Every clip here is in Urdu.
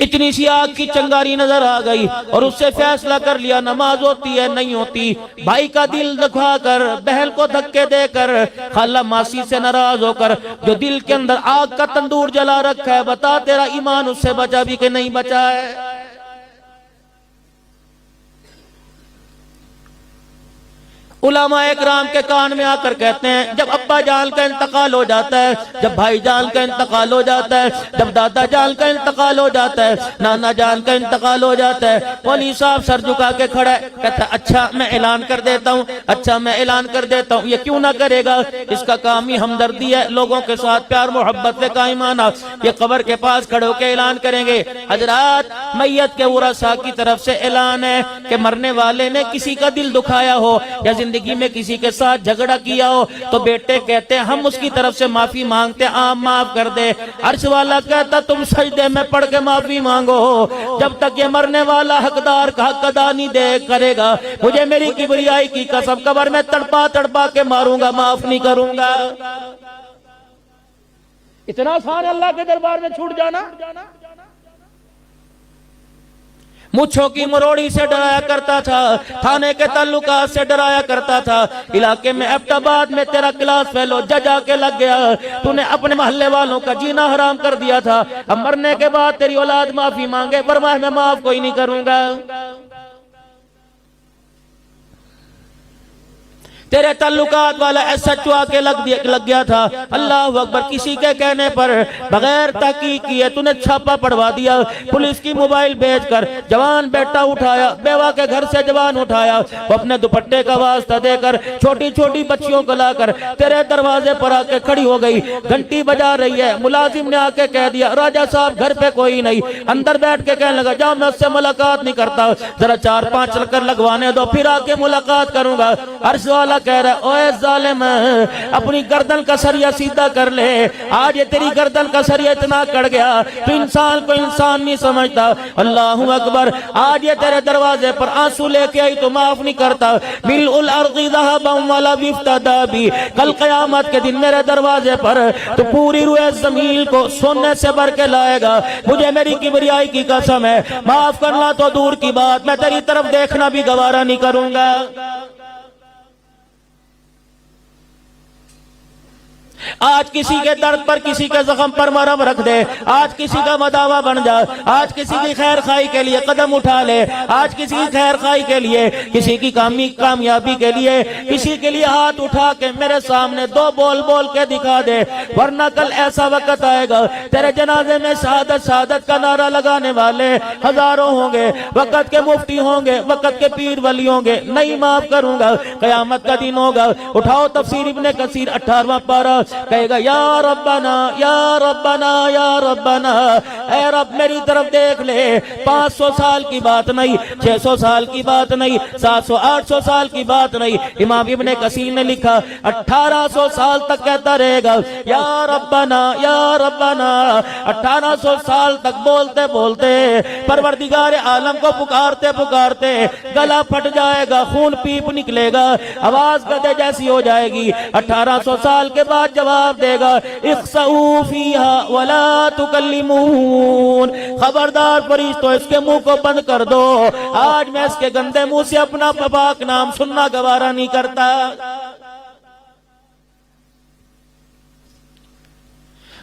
اتنی سی آگ کی چنگاری نظر آ گئی اور اس سے فیصلہ کر لیا نماز ہوتی ہے نہیں ہوتی. بھائی کا دل دکھا کر، بہن کو دھکے دے کر، خالہ ماسی سے ناراض ہو کر جو دل کے اندر آگ کا تندور جلا رکھا ہے، بتا تیرا ایمان اس سے بچا بھی کہ نہیں بچا ہے؟ علماء اکرام کے کان میں آ کر کہتے ہیں جب ابا جان کا انتقال ہو جاتا ہے، جب بھائی جان کا انتقال ہو جاتا ہے، جب دادا جان کا انتقال ہو جاتا ہے، نانا جان کا انتقال ہو جاتا ہے، مولوی صاحب سر جھکا کے کھڑا ہے، کہتا ہے اچھا میں اعلان کر دیتا ہوں، اچھا میں اعلان کر دیتا ہوں. یہ کیوں نہ کرے گا؟ اس کا کام ہی ہمدردی ہے، لوگوں کے ساتھ پیار محبت سے قائم آنا. یہ قبر کے پاس کھڑے ہو کے اعلان کریں گے، حضرات میت کے ورثاء کی طرف سے اعلان ہے کہ مرنے والے نے کسی کا دل دکھایا ہو یا زندگی میں کسی کے ساتھ جھگڑا کیا ہو تو بیٹے کہتے ہیں ہم اس کی طرف سے معافی مانگتے ہیں، آپ معاف کر دے. عرش والا کہتا تم سجدے میں پڑھ کے معافی مانگو، جب تک یہ مرنے والا حقدار کا حق ادا نہیں دے کرے گا مجھے میری کبریائی کی قسم قبر میں تڑپا تڑپا کے ماروں گا، معاف نہیں کروں گا. اتنا آسان ہے اللہ کے دربار میں چھوٹ جانا؟ مچھوں کی مروڑی سے ڈرایا کرتا تھا، تھانے کے تعلقات سے ڈرایا کرتا تھا، علاقے میں ایبٹ آباد میں تیرا کلاس فیلو جج آ کے لگ گیا، تو نے اپنے محلے والوں کا جینا حرام کر دیا تھا. اب مرنے کے بعد تیری اولاد معافی مانگے، فرمایا میں معاف کوئی نہیں کروں گا. تیرے تعلقات والا ایسا چوا کے لگ گیا تھا، اللہ اکبر، کسی کے کہنے پر بغیر تحقیق کیے تو نے چھاپا پڑوا دیا، پولیس کی موبائل بھیج کر جوان بیٹا اٹھایا، بیوہ کے گھر سے جوان اٹھایا، وہ اپنے دوپٹے کا واسطہ دے کر چھوٹی چھوٹی بچیوں کو لا کر تیرے دروازے پر آ کے کھڑی ہو گئی. گھنٹی بجا رہی ہے، ملازم نے آ کے کہہ دیا راجہ صاحب گھر پہ کوئی نہیں. اندر بیٹھ کے کہنے لگا جاؤ میں اس سے ملاقات نہیں کرتا، ذرا 4-5 چکر لگوانے دو پھر آ کے ملاقات کروں گا. عرش والا کہہ رہا ہے اوے ظالم، اپنی گردن کا سریہ سیدھا کر لے، آج یہ تیری گردن کا سریہ اتنا کڑ گیا تو انسان کو انسان نہیں سمجھتا. اللہ اکبر، آج یہ تیرے دروازے پر آنسو لے کے آئی تو معاف نہیں کرتا. ملء الارض ذهبا ولا افتدى بی، کل قیامت کے دن میرے دروازے پر تو پوری روئے زمین کو سونے سے بھر کے لائے گا. مجھے میری کبریائی کی قسم ہے، معاف کرنا تو دور کی بات میں تیری طرف دیکھنا بھی گوارا نہیں کروں گا. آج کسی کے درد پر، کسی کے زخم پر مرہم رکھ دے، آج کسی کا مداوا بن جا، آج کسی کی خیر خواہی کے لیے قدم اٹھا لے، آج کسی کی خیر خواہی کے لیے، کسی کی کامیابی کے لیے، کسی کے لیے ہاتھ اٹھا کے میرے سامنے 2 بول بول کے دکھا دے، ورنہ کل ایسا وقت آئے گا تیرے جنازے میں شہادت شہادت کا نعرہ لگانے والے ہزاروں ہوں گے، وقت کے مفتی ہوں گے، وقت کے پیر ولی ہوں گے، نہیں معاف کروں گا. قیامت کا دن ہوگا، اٹھاؤ تفسیر ابن کثیر 18واں پارہ، کہے گا یا ربنا یا ربنا یا ربنا، اے رب میری طرف دیکھ لے. 500 سال کی بات نہیں، 600 سال کی بات نہیں، 700-800 سال کی بات نہیں، امام ابن کثیر نے لکھا 1800 سال تک کہتا رہے گا یا ربنا یا ربنا. 1800 سال تک بولتے بولتے پروردگار عالم کو پکارتے پکارتے گلا پھٹ جائے گا، خون پیپ نکلے گا، آواز گدے جیسی ہو جائے گی. 1800 سال کے بعد جواب دے گا اخسؤوا فیہا ولا تکلمون، خبردار فرشتوں اس کے منہ کو بند کر دو، آج میں اس کے گندے منہ سے اپنا پاک نام سننا گوارا نہیں کرتا.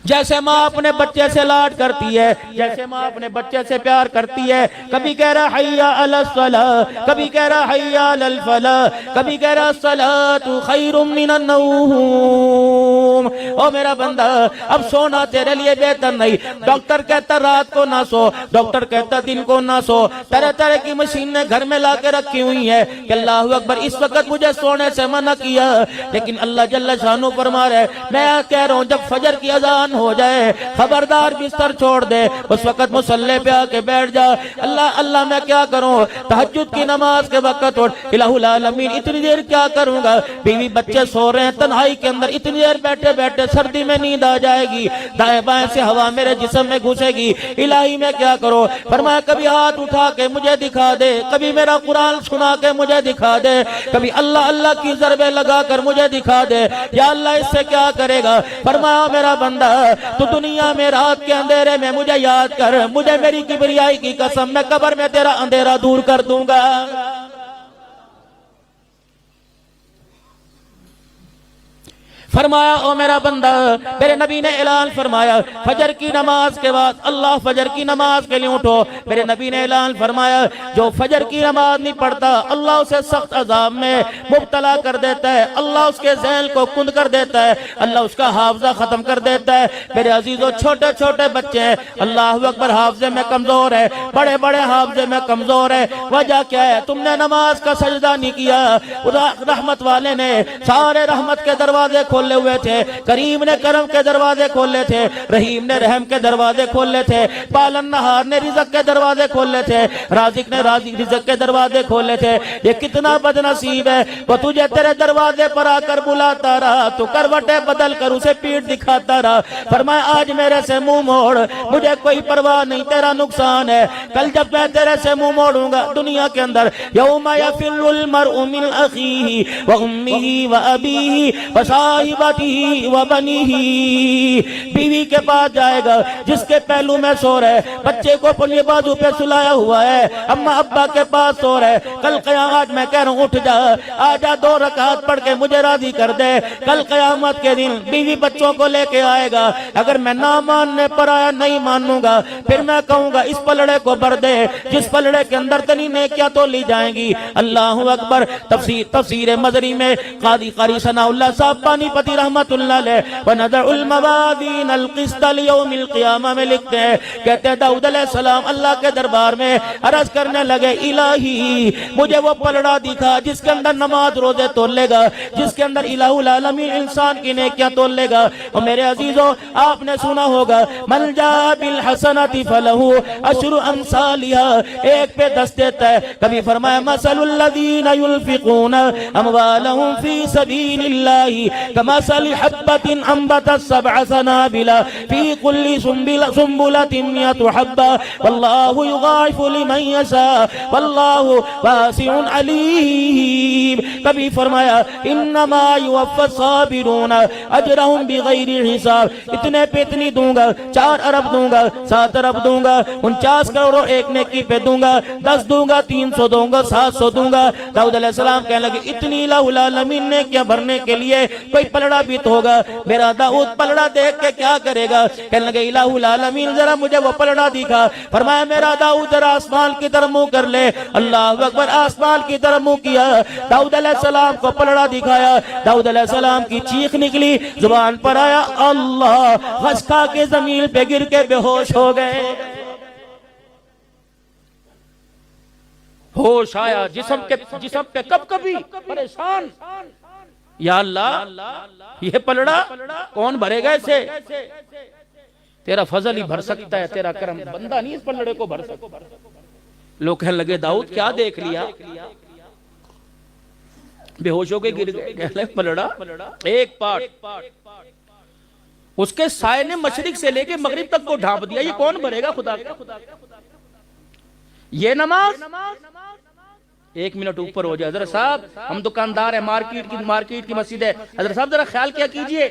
جیسے ماں اپنے بچے سے لاڈ کرتی ہے، جیسے ماں اپنے بچے سے پیار کرتی ہے، کبھی کہہ رہا حی علی الصلاۃ، کبھی کہہ رہا حی علی الفلاح، کبھی کہہ رہا الصلاۃ خیر من النوم. او میرا بندہ اب سونا تیرے لیے بہتر نہیں. ڈاکٹر کہتا رات کو نہ سو، ڈاکٹر کہتا دن کو نہ سو، طرح طرح کی مشینیں گھر میں لا کے رکھی ہوئی ہے کہ اللہ اکبر اس وقت مجھے سونے سے منع کیا، لیکن اللہ جل شانہ فرما رہے میں کہہ رہا ہوں جب فجر کی اذان ہو جائے خبردار بستر چھوڑ دے، اس وقت مصلی پہ آ کے بیٹھ جا. اللہ اللہ میں کیا کروں، تہجد کی نماز کے وقت اٹھ، الہ العالمین اتنی دیر کیا کروں گا، بیوی بچے سو رہے ہیں تنہائی کے اندر، اتنی دیر بیٹھے بیٹھے سردی میں نیند آ جائے گی، دائیں بائیں سے ہوا میرے جسم میں گھسے گی، الہی میں کیا کروں. فرمایا کبھی ہاتھ اٹھا کے مجھے دکھا دے، کبھی میرا قرآن سنا کے مجھے دکھا دے، کبھی اللہ اللہ کی ضربیں لگا کر مجھے دکھا دے. یا اللہ اس سے کیا کرے گا. فرمایا میرا بندہ تو دنیا میں رات کے اندھیرے میں مجھے یاد کر, مجھے میری کبریائی کی قسم میں قبر میں تیرا اندھیرا دور کر دوں گا. فرمایا او میرا بندہ, میرے نبی نے اعلان فرمایا فجر کی نماز کے بعد اللہ فجر کی نماز کے لیے اٹھو. میرے نبی نے اعلان فرمایا جو فجر کی نماز نہیں پڑھتا اللہ اسے سخت عذاب میں مبتلا کر دیتا ہے, اللہ اس کے ذہن کو کند کر دیتا ہے, اللہ اس کا حافظہ ختم کر دیتا ہے. میرے عزیزو چھوٹے چھوٹے بچے ہیں, اللہ اکبر, حافظے میں کمزور ہے, بڑے بڑے حافظے میں کمزور ہے. وجہ کیا ہے؟ تم نے نماز کا سجدہ نہیں کیا. رحمت والے نے سارے رحمت کے دروازے کھولے ہوئے تھے, کریم نے کرم کے دروازے کھولے تھے, رحیم نے رحم کے دروازے کھولے تھے, پالن نہار نے رزق کے دروازے کھولے تھے, رازق نے رزق کے دروازے کھولے تھے. یہ کتنا بد نصیب ہے وہ تجھے تیرے دروازے پر آ کر بلاتا رہا, تو کروٹیں بدل کر اسے پیٹ دکھاتا رہا. فرمایا آج میرے سے منہ موڑ, مجھے کوئی پرواہ نہیں, تیرا نقصان ہے. کل جب میں تیرے سے منہ موڑوں گا دنیا کے اندر, یوم یفر المرء من اخیہ وامہ وابیہ وصاحبتہ وبنیہ, بیوی کے پاس جائے گا جس کے پہلو میں سو رہے, بچے کو اپنی بازو پہ سلایا ہوا ہے, اماں ابا کے پاس سو رہے. کل قیامت میں کہہ رہا ہوں اٹھ جا, آجا 2 رکعت پڑھ کے مجھے راضی کر دے. کل قیامت کے دن بیوی بچوں کو لے کے آئے گا, اگر میں نہ ماننے پر آیا نہیں مانوں گا, پھر میں کہوں گا اس پلڑے کو بھر دے جس پلڑے کے اندر تنی نیکیاں تو لی جائیں گی. اللہ اکبر. تفسیر مزری میں قاضی قاری ثناء اللہ صاحب پانی پتی رحمت اللہ علیہ وَنَدَعُ الْمَوَازِينَ الْقِسْطَ لِيَوْمِ الْقِيَامَةِ میں لکھتے ہیں, کہتے ہیں داؤد علیہ السلام اللہ کے دربار میں عرض کرنے لگے الہی مجھے وہ پلڑا دکھا جس کے اندر نماز روزے تولے گا, جس کے اندر الہ العالمین انسان کی نیکیاں تولے گا. اور میرے عزیزو آپ نے سنا ہوگا مَنْ جَاءَ بِالْحَسَنَةِ فَلَهُ عَشْرُ أَمْثَالِهَا, ایک پہ 10 دیتا ہے. کبھی فرمایا مَثَلُ الَّذِينَ يُنْفِقُونَ أَمْوَالَهُمْ فِي سَبِيلِ اللَّهِ كَمَثَلِ حَبَّةٍ أَنبَتَتْ 7 سَنَابِلَ فِي كُلِّ سُنبُلَةٍ 100 حَبَّةٍ وَاللَّهُ يُضَاعِفُ لِمَن يَشَاءُ وَاللَّهُ وَاسِعٌ عَلِيمٌ. کبھی فرمایا انما يوفى الصابرون اجرهم بغیر حساب, اتنے پہ اتنی دوں گا, 4 ارب دوں گا, 7 ارب دوں گا, 49 کروڑ ایک نیکی پہ دوں گا, 10 دوں گا, 300 دوں گا, 700 دوں گا. داؤد علیہ السلام کہنے لگے اتنی الہ العالمین نے کیا بھرنے کے لیے کوئی پلڑا بھی تو ہوگا. میرا داؤد پلڑا دیکھ کے کیا کرے گا؟ کہنے لگے الہ العالمین ذرا مجھے وہ پلڑا دکھا. فرمایا میرا داؤد ذرا آسمان کی طرف منہ کر لے. اللہ اکبر, آسمان کی طرف منہ کیا, داؤد علیہ السلام کو پلڑا دکھایا. داؤد علیہ السلام کی چیخ نکلی, زبان پر آیا اللہ, غش کھا کے زمین پہ گر کے بے ہوش ہو گئے. ہوش آیا جسم پہ کب کبھی پریشان, یا اللہ یہ پلڑا کون بھرے گا اسے؟ تیرا فضل ہی بھر سکتا ہے, تیرا کرم, بندہ نہیں اس پلڑے کو بھر سکتا. لوگ کہنے لگے داؤد کیا دیکھ لیا؟ بے ہوش ہو کے گر گئے. کہنے لگے پلڑا ایک پارٹ, اس کے سائے نے مشرق سے لے کے مغرب تک کو ڈھانپ دیا, یہ کون بھرے گا خدا کا؟ یہ نماز 1 منٹ اوپر ہو جائے. حضرت صاحب ہم دکاندار ہیں, مارکیٹ کی مسجد ہے, حضرت صاحب ذرا خیال کیا کیجئے,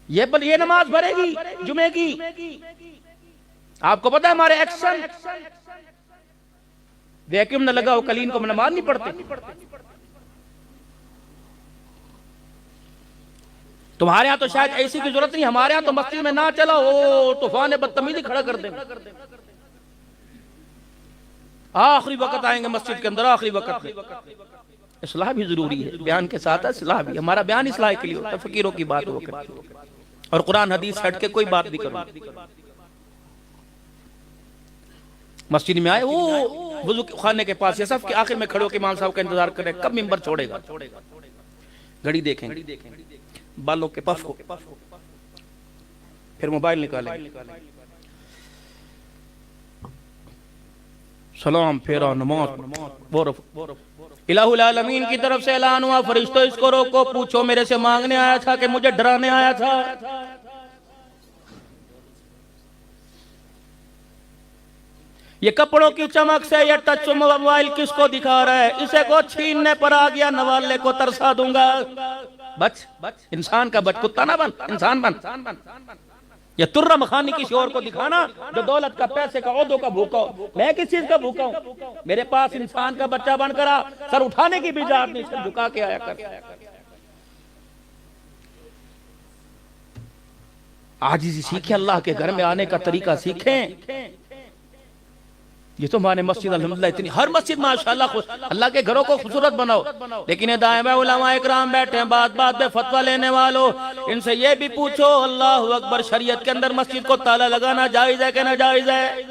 یہ نماز بھرے گی جمعے کی. آپ کو پتا ہے ہمارے ایکشن ویکیوم نہ لگا ہو کلین کو نماز نہیں پڑھتے. تمہارے ہاں تو شاید ایسی کی ضرورت نہیں, ہمارے ہاں تو مسجد میں نہ چلا ہو طوفان بدتمیزی کھڑا کر دیں. آخری وقت آئیں گے مسجد کے اندر, آخری وقت میں اصلاح بھی ضروری ہے, بیان کے ساتھ اصلاح بھی. ہمارا بیان اصلاح کے لیے ہوتا ہے, فقیروں کی بات ہو کر اور قرآن حدیث ہٹ کے کوئی بات بھی کرو. مسجد میں آئے وہ وضو خانے کے پاس, یہ صف کے آخر میں کھڑے ہو کے امام صاحب کا انتظار کریں کب منبر چھوڑے گا. گھڑی دیکھیں, بالوں کے پف ہو, پھر موبائل نکالیں, سلام پھیرا, نماز. الہ العالمین کی طرف سے اعلان ہوا فرشتوں اس کو روکو, پوچھو میرے سے مانگنے آیا تھا کہ مجھے ڈرانے آیا تھا؟ یہ کپڑوں کی چمک سے یہ ٹچ موبائل کس کو دکھا رہا ہے؟ اسے کو چھیننے پر آ گیا, نوالے کو ترسا دوں گا. بچ انسان کا بچ، کتا نہ بن، انسان بن۔ یہ ترہ مخانی کسی اور کو دکھانا جو دولت کا، پیسے کا، عہدوں کا بھوکا ہو، میں کس چیز کا بھوکا ہوں؟ میرے پاس انسان کا بچہ بن کر آ، سر اٹھانے کی بھی اجازت نہیں، سر جھکا کے آیا کر۔ عاجزی سیکھیں، اللہ کے گھر میں آنے کا طریقہ سیکھیں۔ یہ تو ہمارے مسجد الحمدللہ اتنی، ہر مسجد ماشاءاللہ اللہ کے گھروں کو خوبصورت بناؤ، لیکن یہ دائیں بائیں علماء اکرام بیٹھے ہیں، بات بات پہ فتویٰ لینے والوں، ان سے یہ بھی پوچھو اللہ اکبر، شریعت کے اندر مسجد کو تالا لگانا جائز ہے کہ ناجائز ہے؟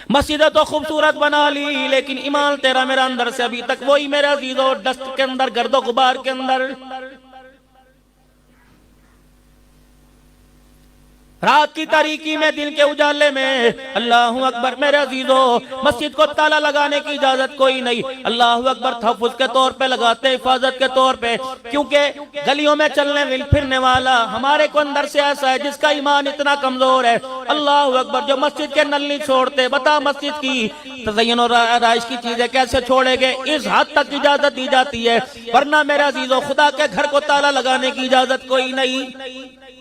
مسجد تو خوبصورت بنا لی، لیکن ایمان تیرا میرا اندر سے ابھی تک وہی میرا عزیزو، ڈسٹ کے اندر، گرد و غبار کے اندر۔ رات کی تاریکی میں، دن کے اجالے میں، اللہ اکبر میرے عزیزو، مسجد کو تالا لگانے کی اجازت کوئی نہیں۔ اللہ اکبر تحفظ کے طور پہ لگاتے، حفاظت کے طور پہ، کیونکہ گلیوں میں چلنے پھرنے والا ہمارے کو اندر سے ایسا ہے جس کا ایمان اتنا کمزور ہے، اللہ اکبر، جو مسجد کے نل نہیں چھوڑتے۔ بتا مسجد کی تزین اور آرائش کی چیزیں کیسے چھوڑے گے؟ اس حد تک اجازت دی جاتی ہے، ورنہ میرے عزیزو خدا کے گھر کو تالا لگانے کی اجازت کوئی نہیں۔